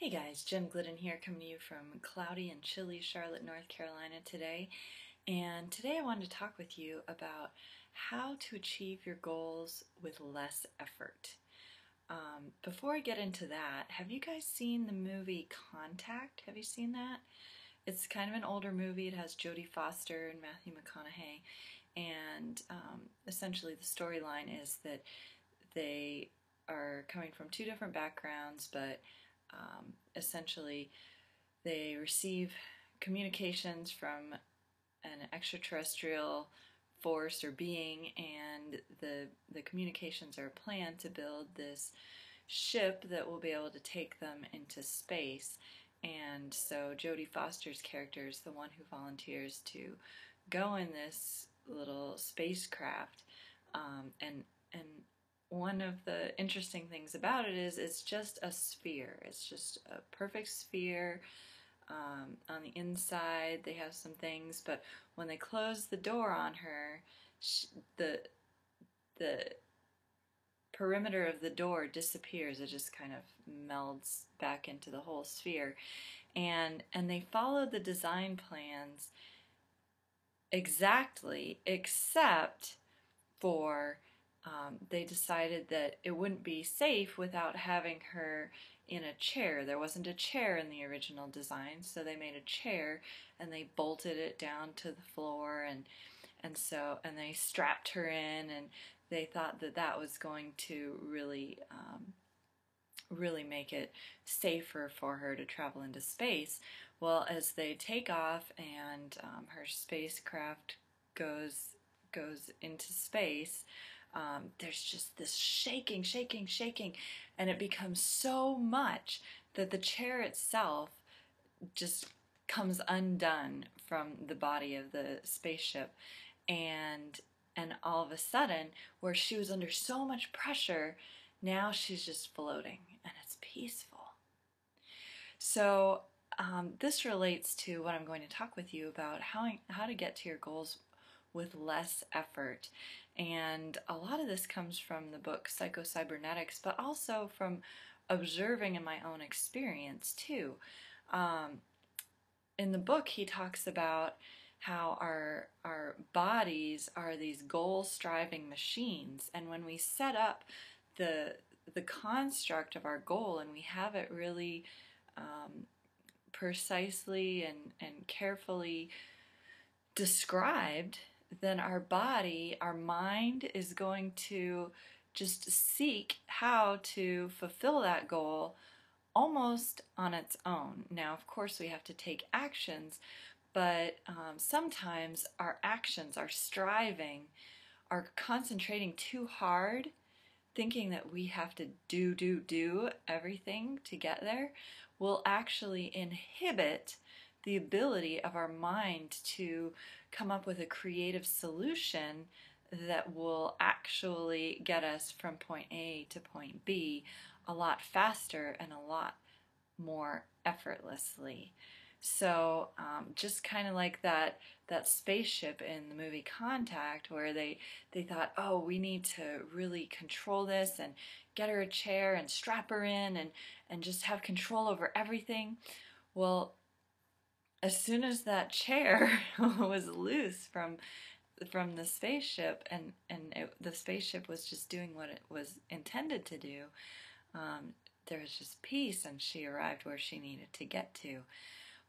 Hey guys, Jen Glidden here coming to you from cloudy and chilly Charlotte, North Carolina today. And today I wanted to talk with you about how to achieve your goals with less effort. Before I get into that, have you guys seen the movie Contact? Have you seen that? It's kind of an older movie. It has Jodie Foster and Matthew McConaughey. And essentially the storyline is that they are coming from two different backgrounds, but essentially they receive communications from an extraterrestrial force or being, and the communications are a plan to build this ship that will be able to take them into space. And so Jodie Foster's character is the one who volunteers to go in this little spacecraft, and one of the interesting things about it is it's just a sphere. It's just a perfect sphere. On the inside, they have some things, but when they close the door on her, the perimeter of the door disappears. It just kind of melds back into the whole sphere, and they followed the design plans exactly, except for they decided that it wouldn't be safe without having her in a chair. There wasn't a chair in the original design, so they made a chair and they bolted it down to the floor, and they strapped her in, and they thought that that was going to really make it safer for her to travel into space. Well, as they take off and her spacecraft goes into space, there's just this shaking, and it becomes so much that the chair itself just comes undone from the body of the spaceship, and all of a sudden, where she was under so much pressure, now she's just floating and it's peaceful. So this relates to what I'm going to talk with you about, how to get to your goals with less effort. And a lot of this comes from the book Psycho-Cybernetics, but also from observing in my own experience too. In the book, he talks about how our bodies are these goal-striving machines, and when we set up the construct of our goal and we have it really precisely and carefully described, then our body, our mind is going to just seek how to fulfill that goal almost on its own. Now, of course, we have to take actions, but sometimes our actions, our striving, are concentrating too hard, thinking that we have to do everything to get there, will actually inhibit the ability of our mind to come up with a creative solution that will actually get us from point A to point B a lot faster and a lot more effortlessly. So just kind of like that spaceship in the movie Contact, where they thought, oh, we need to really control this and get her a chair and strap her in and just have control over everything. Well, as soon as that chair was loose from the spaceship, and the spaceship was just doing what it was intended to do, there was just peace, and she arrived where she needed to get to.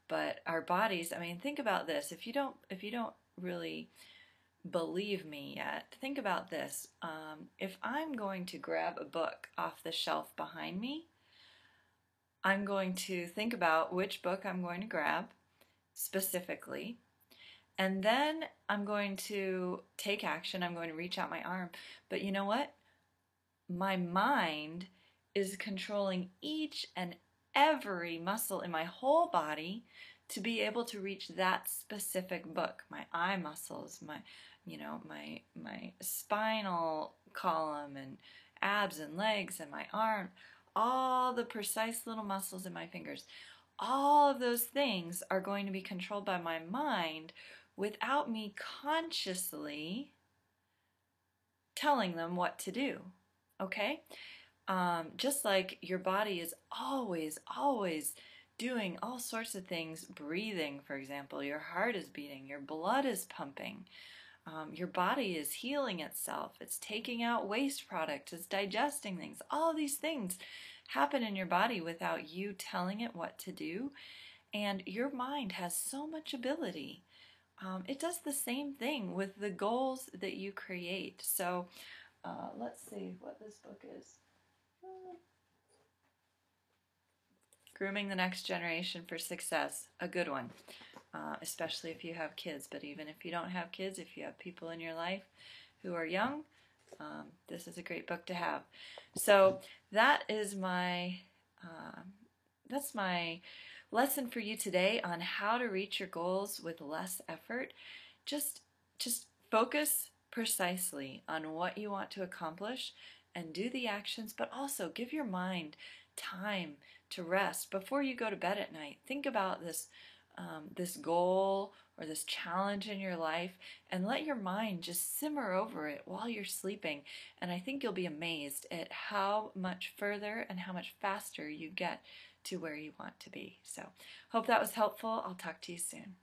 But our bodies, I mean, think about this. If you don't really believe me yet, think about this. If I'm going to grab a book off the shelf behind me, I'm going to think about which book I'm going to grab specifically, and then I'm going to take action. I'm going to reach out my arm. But you know what? My mind is controlling each and every muscle in my whole body to be able to reach that specific book. My eye muscles, my spinal column and abs and legs and my arm, all the precise little muscles in my fingers. All of those things are going to be controlled by my mind without me consciously telling them what to do. Okay? Just like your body is always doing all sorts of things, breathing, for example, your heart is beating, your blood is pumping, your body is healing itself, it's taking out waste products, it's digesting things. All these things happen in your body without you telling it what to do, and your mind has so much ability. It does the same thing with the goals that you create. So let's see what this book is. Grooming the Next Generation for Success, a good one, especially if you have kids. But even if you don't have kids, if you have people in your life who are young, this is a great book to have. So that is that's my lesson for you today on how to reach your goals with less effort. Just focus precisely on what you want to accomplish and do the actions, but also give your mind time to rest before you go to bed at night. Think about this goal or this challenge in your life, and let your mind just simmer over it while you're sleeping. And I think you'll be amazed at how much further and how much faster you get to where you want to be. So hope that was helpful. I'll talk to you soon.